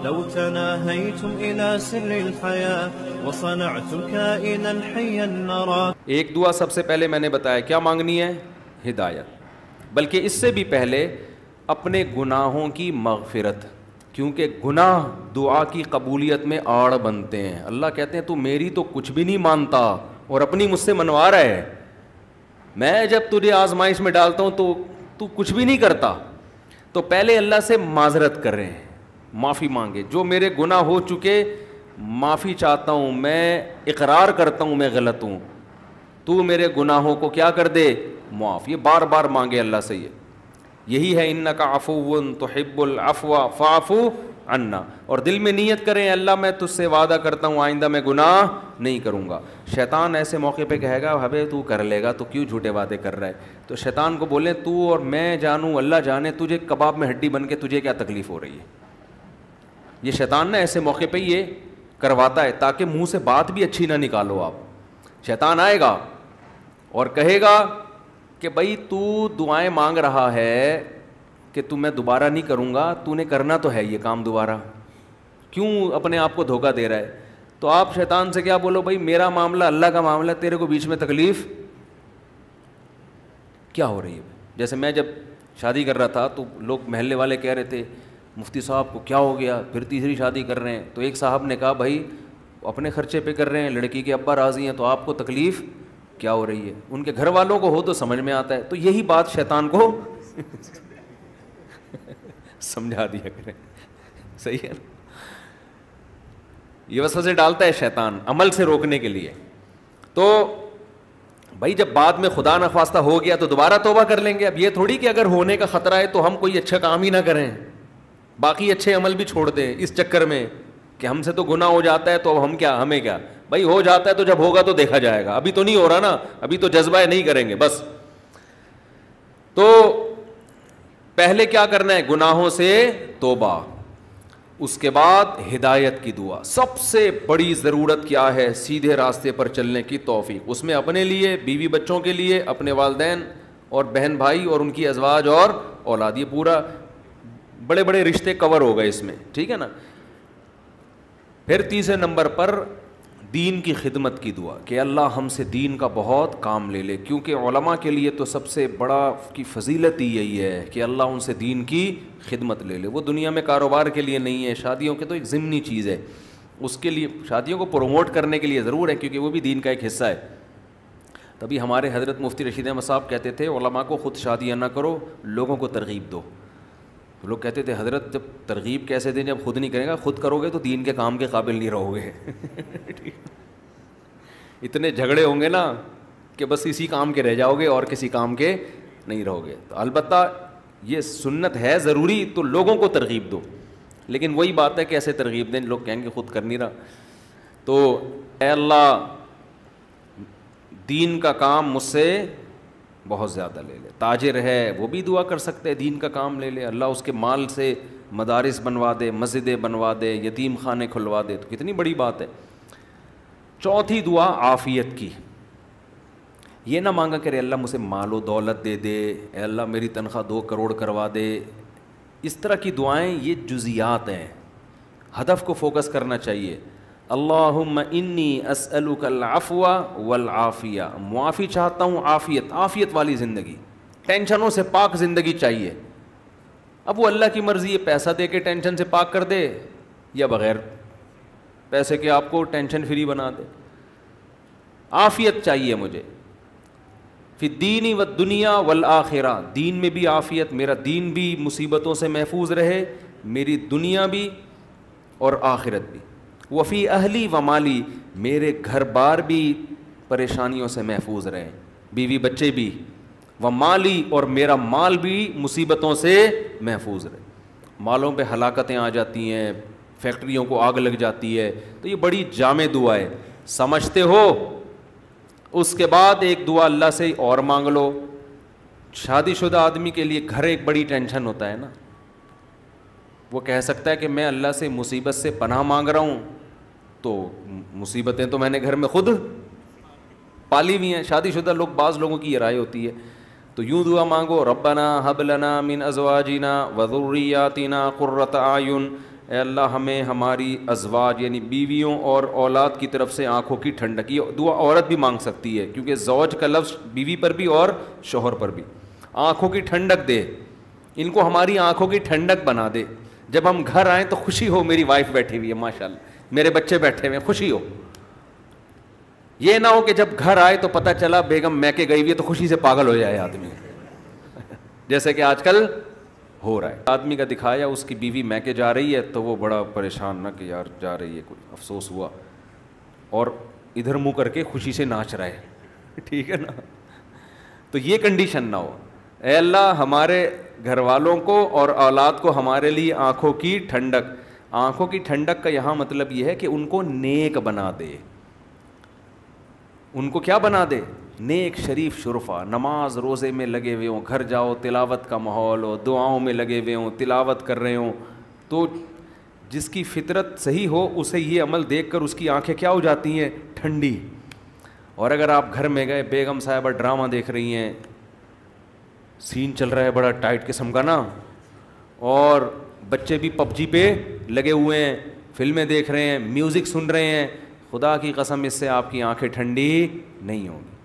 لو تناهيتم إلى سر الحياة وصنعتم كائنا حيا نرى. ایک دعا سب سے پہلے میں نے بتایا کیا مانگنی ہے؟ ہدایت. بلکہ اس سے بھی پہلے اپنے گناہوں کی مغفرت، کیونکہ گناہ دعا کی قبولیت میں آڑ بنتے ہیں. اللہ کہتے ہیں تو میری تو کچھ بھی نہیں مانتا اور اپنی مجھ سے منوا رہا ہے. میں جب تجھے آزمائش میں ڈالتا ہوں تو کچھ بھی نہیں کرتا. تو پہلے اللہ سے معذرت کر رہے ہیں، معافی مانگے. جو میرے گناہ ہو چکے معافی چاہتا ہوں، میں اقرار کرتا ہوں میں غلط ہوں، تو میرے گناہوں کو کیا کر دے؟ معاف. یہ بار بار مانگے اللہ سے. یہی ہے انک عفو تحب العفو فاعف عنا. اور دل میں نیت کریں اللہ میں تجھ سے وعدہ کرتا ہوں آئندہ میں گناہ نہیں کروں گا. شیطان ایسے موقع پہ کہے گا حبے تو کر لے گا، تو کیوں جھوٹے وعدے کر رہا ہے؟ تو شیطان کو بولیں تو اور میں جانوں اللہ جانے تجھے کباب میں ہڈی بن کے تجھے کیا تکلیف ہو رہی ہے. یہ شیطان نا ایسے موقع پہ یہ کرواتا ہے تاکہ منہ سے بات بھی اچھی نہ نکالو آپ. شیطان آئے گا اور کہے گا کہ بھائی تو دعائیں مانگ رہا ہے کہ تو میں دوبارہ نہیں کروں گا، تو نے کرنا تو ہے یہ کام دوبارہ، کیوں اپنے آپ کو دھوکہ دے رہا ہے؟ تو آپ شیطان سے کیا بولو بھائی میرا معاملہ اللہ کا معاملہ، تیرے کو بیچ میں تکلیف کیا ہو رہی ہے؟ جیسے میں جب شادی کر رہا تھا تو لوگ محلے والے کہہ رہے تھے مفتی صاحب کو کیا ہو گیا، پھر تیسری شادی کر رہے ہیں. تو ایک صاحب نے کہا بھائی اپنے خرچے پہ کر رہے ہیں، لڑکی کے ابا راضی ہیں، تو آپ کو تکلیف کیا ہو رہی ہے؟ ان کے گھر والوں کو ہو تو سمجھ میں آتا ہے. تو یہی بات شیطان کو سمجھا دیا کریں. صحیح ہے نا؟ یہ وسوسے ڈالتا ہے شیطان عمل سے روکنے کے لیے. تو بھائی جب بعد میں خدا نخواستہ ہو گیا تو دوبارہ توبہ کر لیں گے. اب یہ تھوڑی کہ اگر ہونے کا خطرہ ہے تو ہم کوئی اچھا کام ہی نہ کریں، باقی اچھے عمل بھی چھوڑ دیں اس چکر میں کہ ہم سے تو گناہ ہو جاتا ہے تو اب ہم کیا، ہمیں کیا بھائی، ہو جاتا ہے تو جب ہوگا تو دیکھا جائے گا، ابھی تو نہیں ہو رہا نا، ابھی تو جذبہ ہے نہیں کریں گے بس. تو پہلے کیا کرنا ہے؟ گناہوں سے توبہ. اس کے بعد ہدایت کی دعا. سب سے بڑی ضرورت کیا ہے؟ سیدھے راستے پر چلنے کی توفیق. اس میں اپنے لیے، بیوی بچوں کے لیے، اپنے والدین اور بہن بھائی اور ان کی ازواج اور اولاد، یہ پورا بڑے بڑے رشتے کور ہو گئے اس میں، ٹھیک ہے نا. پھر تیسرے نمبر پر دین کی خدمت کی دعا کہ اللہ ہم سے دین کا بہت کام لے لے، کیونکہ علماء کے لیے تو سب سے بڑا کی فضیلت ہی یہی ہے کہ اللہ ان سے دین کی خدمت لے لے. وہ دنیا میں کاروبار کے لیے نہیں ہے، شادیوں کے تو ایک ضمنی چیز ہے، اس کے لیے شادیوں کو پروموٹ کرنے کے لیے ضرور ہے کیونکہ وہ بھی دین کا ایک حصہ ہے. تبھی ہمارے حضرت مفتی رشید احمد صاحب کہتے تھے علماء کو خود شادیاں نہ کرو، لوگوں کو ترغیب دو. تو لوگ کہتے تھے حضرت جب ترغیب کیسے دیں جب خود نہیں کرے گا؟ خود کرو گے تو دین کے کام کے قابل نہیں رہو گے. اتنے جھگڑے ہوں گے نا کہ بس اسی کام کے رہ جاؤ گے اور کسی کام کے نہیں رہو گے. تو البتہ یہ سنت ہے ضروری تو لوگوں کو ترغیب دو، لیکن وہی بات ہے کہ ایسے ترغیب دیں لوگ کہیں گے خود کر نہیں رہا. تو اے اللہ دین کا کام مجھ سے بہت زیادہ لے لے. تاجر ہے وہ بھی دعا کر سکتے دین کا کام لے لے، اللہ اس کے مال سے مدارس بنوا دے، مسجدیں بنوا دے، یتیم خانے کھلوا دے، تو کتنی بڑی بات ہے. چوتھی دعا عافیت کی. یہ نہ مانگا کرے اللہ مجھے مال و دولت دے دے، اے اللہ میری تنخواہ 2 کروڑ کروا دے. اس طرح کی دعائیں یہ جزیات ہیں، ہدف کو فوکس کرنا چاہیے. اللہم انی اسألک العفو والعافیہ، معافی چاہتا ہوں، عافیت والی زندگی، ٹینشنوں سے پاک زندگی چاہیے. اب وہ اللہ کی مرضی ہے پیسہ دے کے ٹینشن سے پاک کر دے یا بغیر پیسے کے آپ کو ٹینشن فری بنا دے. عافیت چاہیے مجھے. فی الدین والدنیا والآخرہ، دین میں بھی عافیت، میرا دین بھی مصیبتوں سے محفوظ رہے، میری دنیا بھی اور آخرت بھی. وفی اہلی و مالی، میرے گھر بار بھی پریشانیوں سے محفوظ رہیں، بیوی بچے بھی. و مالی، اور میرا مال بھی مصیبتوں سے محفوظ رہے. مالوں پہ ہلاکتیں آ جاتی ہیں، فیکٹریوں کو آگ لگ جاتی ہے. تو یہ بڑی جامع دعا ہے، سمجھتے ہو. اس کے بعد ایک دعا اللہ سے اور مانگ لو. شادی شدہ آدمی کے لیے گھر ایک بڑی ٹینشن ہوتا ہے نا. وہ کہہ سکتا ہے کہ میں اللہ سے مصیبت سے پناہ مانگ رہا ہوں، تو مصیبتیں تو میں نے گھر میں خود پالی ہوئی ہیں. شادی شدہ لوگ، بعض لوگوں کی یہ رائے ہوتی ہے، تو یوں دعا مانگو ربنا ہب لنا من ازواجنا وذریاتنا قرۃ اعین، اے اللہ ہمیں ہماری ازواج یعنی بیویوں اور اولاد کی طرف سے آنکھوں کی ٹھنڈک. یہ دعا عورت بھی مانگ سکتی ہے کیونکہ زوج کا لفظ بیوی پر بھی اور شوہر پر بھی. آنکھوں کی ٹھنڈک دے, ان کو ہماری آنکھوں کی ٹھنڈک بنا دے. جب ہم گھر آئیں تو خوشی ہو میری وائف بیٹھی ہوئی ہے ماشاءاللہ, میرے بچے بیٹھے ہوئے ہیں, خوشی ہو. یہ نہ ہو کہ جب گھر آئے تو پتہ چلا بیگم میکے گئی ہوئی ہے تو خوشی سے پاگل ہو جائے آدمی, جیسے کہ آج کل ہو رہا ہے. آدمی کا دکھایا اس کی بیوی میکے جا رہی ہے تو وہ بڑا پریشان نہ کہ یار جا رہی ہے, کوئی افسوس ہوا, اور ادھر منہ کر کے خوشی سے ناچ رہا ہے. ٹھیک ہے نا, تو یہ کنڈیشن نہ ہو. اے اللہ ہمارے گھر والوں کو اور اولاد کو ہمارے لیے آنکھوں کی ٹھنڈک. آنکھوں کی ٹھنڈک کا یہاں مطلب یہ ہے کہ ان کو نیک بنا دے. ان کو کیا بنا دے؟ نیک شریف شرفا, نماز روزے میں لگے ہوئے ہوں, گھر جاؤ تلاوت کا ماحول ہو, دعاؤں میں لگے ہوئے ہوں, تلاوت کر رہے ہوں. تو جس کی فطرت صحیح ہو اسے یہ عمل دیکھ کر اس کی آنکھیں کیا ہو جاتی ہیں؟ ٹھنڈی. اور اگر آپ گھر میں گئے, بیگم صاحبہ ڈرامہ دیکھ رہی ہیں, سین چل رہا ہے بڑا ٹائٹ قسم کا نا, اور بچے بھی پب جی پہ لگے ہوئے ہیں, فلمیں دیکھ رہے ہیں, میوزک سن رہے ہیں, خدا کی قسم اس سے آپ کی آنکھیں ٹھنڈی نہیں ہوں گی.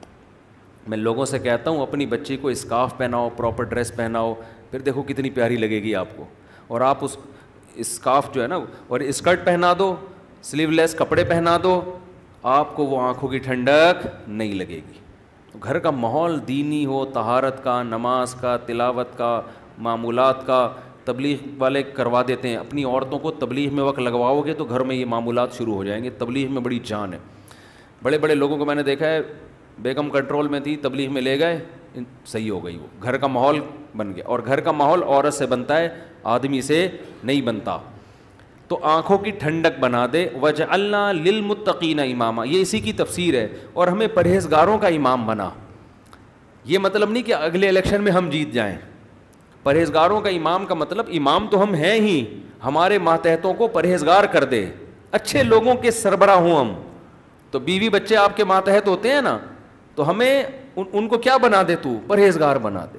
میں لوگوں سے کہتا ہوں اپنی بچی کو اسکارف پہناؤ, پراپر ڈریس پہناؤ, پھر دیکھو کتنی پیاری لگے گی آپ کو. اور آپ اس اسکارف جو ہے نا اور اسکرٹ پہنا دو, سلیو لیس کپڑے پہنا دو, آپ کو وہ آنکھوں کی ٹھنڈک نہیں لگے گی. گھر کا ماحول دینی ہو, طہارت کا, نماز کا, تلاوت کا, معمولات کا. تبلیغ والے کروا دیتے ہیں, اپنی عورتوں کو تبلیغ میں وقت لگواؤ گے تو گھر میں یہ معمولات شروع ہو جائیں گے. تبلیغ میں بڑی جان ہے. بڑے بڑے لوگوں کو میں نے دیکھا ہے, بیگم کنٹرول میں تھی, تبلیغ میں لے گئے, صحیح ہو گئی, وہ گھر کا ماحول بن گیا. اور گھر کا ماحول عورت سے بنتا ہے, آدمی سے نہیں بنتا. تو آنکھوں کی ٹھنڈک بنا دے. وَجْعَلْنَا لِلْمُتَّقِينَ إِمَامًا, یہ اسی کی تفسیر ہے. اور ہمیں پرہیزگاروں کا امام بنا. یہ مطلب نہیں کہ اگلے الیکشن میں ہم جیت جائیں. پرہیزگاروں کا امام کا مطلب امام تو ہم ہیں ہی, ہمارے ماتحتوں کو پرہیزگار کر دے, اچھے لوگوں کے سربراہ ہوں ہم. تو بیوی بچے آپ کے ماتحت ہوتے ہیں نا, تو ہمیں ان کو کیا بنا دے؟ تو پرہیزگار بنا دے.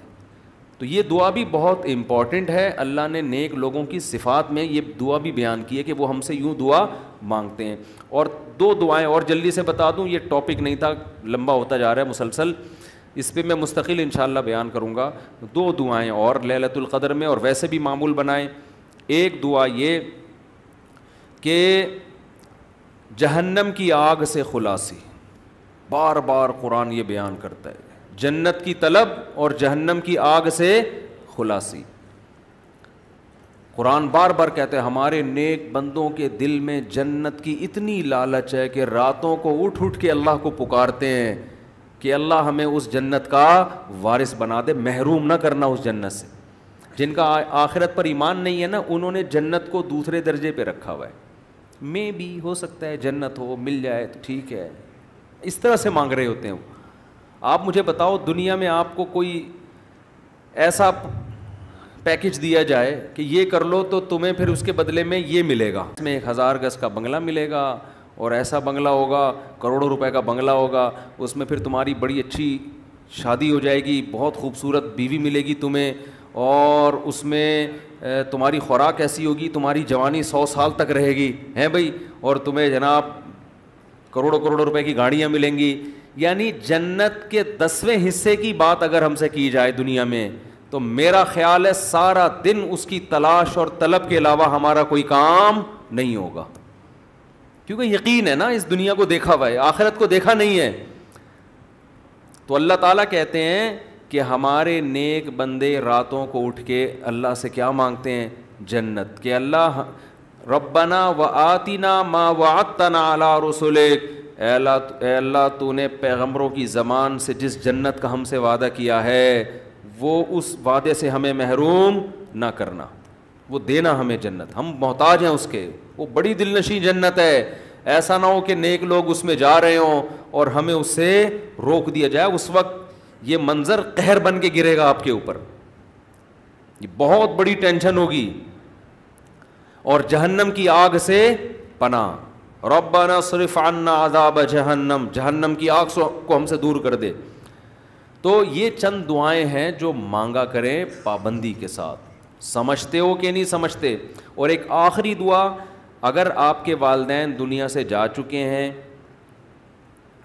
تو یہ دعا بھی بہت امپورٹنٹ ہے. اللہ نے نیک لوگوں کی صفات میں یہ دعا بھی بیان کی ہے کہ وہ ہم سے یوں دعا مانگتے ہیں. اور دو دعائیں اور جلدی سے بتا دوں, یہ ٹاپک نہیں تھا, لمبا ہوتا جا رہا ہے مسلسل, اس پہ میں مستقل انشاءاللہ بیان کروں گا. دو دعائیں اور لیلۃ القدر میں, اور ویسے بھی معمول بنائیں. ایک دعا یہ کہ جہنم کی آگ سے خلاصی, بار بار قرآن یہ بیان کرتا ہے, جنت کی طلب اور جہنم کی آگ سے خلاصی. قرآن بار بار کہتے ہیں ہمارے نیک بندوں کے دل میں جنت کی اتنی لالچ ہے کہ راتوں کو اٹھ اٹھ کے اللہ کو پکارتے ہیں کہ اللہ ہمیں اس جنت کا وارث بنا دے, محروم نہ کرنا اس جنت سے. جن کا آخرت پر ایمان نہیں ہے نا, انہوں نے جنت کو دوسرے درجے پہ رکھا ہوا ہے. میں بھی ہو سکتا ہے جنت ہو, مل جائے تو ٹھیک ہے, اس طرح سے مانگ رہے ہوتے ہیں. آپ مجھے بتاؤ دنیا میں آپ کو کوئی ایسا پیکج دیا جائے کہ یہ کر لو تو تمہیں پھر اس کے بدلے میں یہ ملے گا, اس میں 1000 گز کا بنگلہ ملے گا, اور ایسا بنگلہ ہوگا, کروڑوں روپے کا بنگلہ ہوگا, اس میں پھر تمہاری بڑی اچھی شادی ہو جائے گی, بہت خوبصورت بیوی ملے گی تمہیں, اور اس میں تمہاری خوراک ایسی ہوگی, تمہاری جوانی 100 سال تک رہے گی, ہیں بھائی, اور تمہیں جناب کروڑوں کروڑوں روپے کی گاڑیاں ملیں گی. یعنی جنت کے 10ویں حصے کی بات اگر ہم سے کی جائے دنیا میں, تو میرا خیال ہے سارا دن اس کی تلاش اور طلب کے علاوہ ہمارا کوئی کام نہیں ہوگا. کیونکہ یقین ہے نا, اس دنیا کو دیکھا ہوا ہے, آخرت کو دیکھا نہیں ہے. تو اللہ تعالیٰ کہتے ہیں کہ ہمارے نیک بندے راتوں کو اٹھ کے اللہ سے کیا مانگتے ہیں؟ جنت. کہ اللہ ربنا وآتنا ما وعدتنا علی رسولک, اے اللہ تو نے پیغمبروں کی زبان سے جس جنت کا ہم سے وعدہ کیا ہے وہ اس وعدے سے ہمیں محروم نہ کرنا, وہ دینا ہمیں جنت, ہم محتاج ہیں اس کے. وہ بڑی دل نشیں جنت ہے, ایسا نہ ہو کہ نیک لوگ اس میں جا رہے ہوں اور ہمیں اس سے روک دیا جائے. اس وقت یہ منظر قہر بن کے گرے گا آپ کے اوپر, یہ بہت بڑی ٹینشن ہوگی. اور جہنم کی آگ سے پناہ, ربنا صرف عنا عذاب جہنم, جہنم کی آگ کو ہم سے دور کر دے. تو یہ چند دعائیں ہیں جو مانگا کریں پابندی کے ساتھ. سمجھتے ہو کہ نہیں سمجھتے؟ اور ایک آخری دعا، اگر آپ کے والدین دنیا سے جا چکے ہیں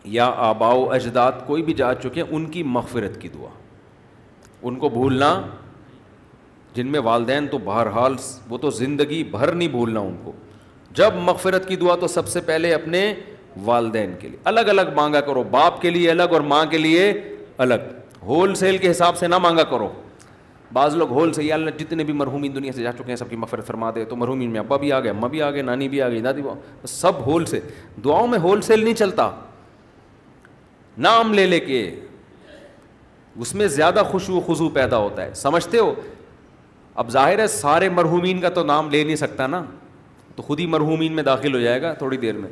یا آباء و اجداد کوئی بھی جا چکے ہیں، ان کی مغفرت کی دعا، ان کو بھولنا، جن میں والدین تو بہرحال وہ تو زندگی بھر نہیں بھولنا ان کو. جب مغفرت کی دعا تو سب سے پہلے اپنے والدین کے لیے الگ الگ مانگا کرو، باپ کے لیے الگ اور ماں کے لیے الگ، ہول سیل کے حساب سے نہ مانگا کرو. بعض لوگ ہول سے، یا اللہ جتنے بھی مرحومین دنیا سے جا چکے ہیں سب کی مغفرت فرما دے، تو مرحومین میں ابا بھی آ گئے، اماں بھی آ گئے، نانی بھی آ گئی، دادی بھی، سب ہول سے. دعاؤں میں ہول سیل نہیں چلتا، نام لے لے کے اس میں زیادہ خشوع و خضوع پیدا ہوتا ہے. سمجھتے ہو؟ اب ظاہر ہے سارے مرحومین کا تو نام لے نہیں سکتا نا، تو خود ہی مرحومین میں داخل ہو جائے گا تھوڑی دیر میں.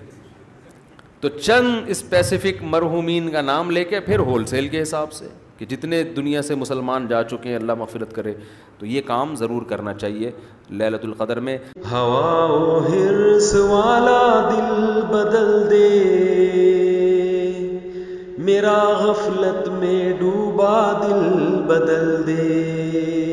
تو چند اسپیسیفک مرحومین کا نام لے کے پھر ہول سیل کے حساب سے کہ جتنے دنیا سے مسلمان جا چکے ہیں اللہ مغفرت کرے. تو یہ کام ضرور کرنا چاہیے لیلۃ القدر میں. ہوا و حرص والا دل بدل دے، میرا غفلت میں ڈوبا دل بدل دے.